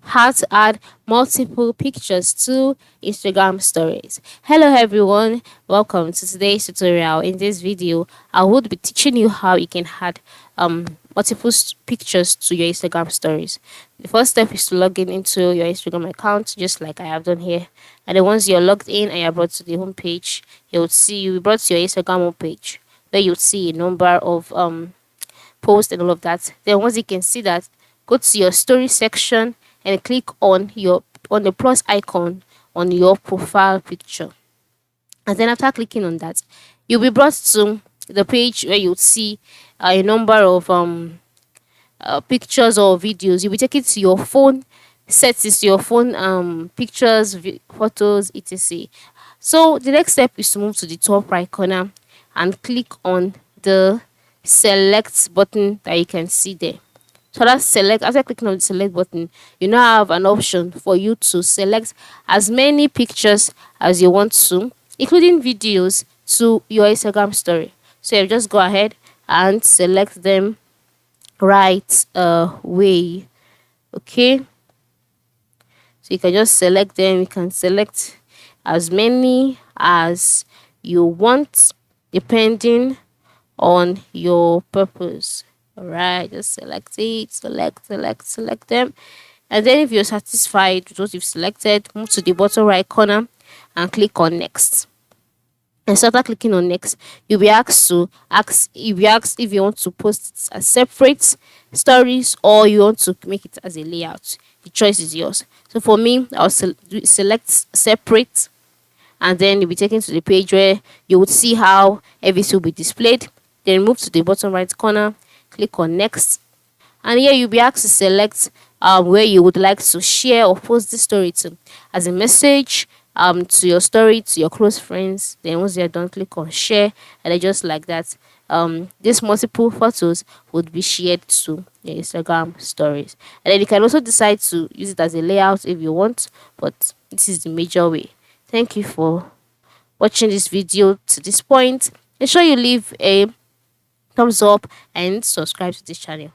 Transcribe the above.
how to add multiple pictures to Instagram stories. Hello everyone, welcome to today's tutorial. In this video, I would be teaching you how you can add multiple pictures to your Instagram stories. The first step is to log in into your Instagram account, just like I have done here. And then once you're logged in and you're brought to the home page, you'll be brought to your Instagram home page where you'll see a number of post and all of that. Then once you can see that, go to your story section and click on the plus icon on your profile picture. And then after clicking on that, you'll be brought to the page where you'll see a number of pictures or videos. You'll be taken to your phone settings, your phone pictures, photos, etc. So the next step is to move to the top right corner and click on the select button that you can see there. So that's select. After clicking on the select button, you now have an option for you to select as many pictures as you want to, including videos, to your Instagram story. So you just go ahead and select them right way. Okay, so you can just select them. You can select as many as you want depending on your purpose. All right, just select it, select them. And then if you're satisfied with what you've selected, move to the bottom right corner and click on next. And so after clicking on next, you'll be asked if you want to post it as separate stories or you want to make it as a layout. The choice is yours. So for me, I'll select separate, and then you'll be taken to the page where you would see how everything will be displayed. Then move to the bottom right corner, click on next, and here you'll be asked to select where you would like to share or post the story to, as a message, to your story, to your close friends. Then once you're done, click on share, and then just like that, these multiple photos would be shared to your Instagram stories. And then you can also decide to use it as a layout if you want, but this is the major way. Thank you for watching this video to this point. Make sure you leave a thumbs up and subscribe to this channel.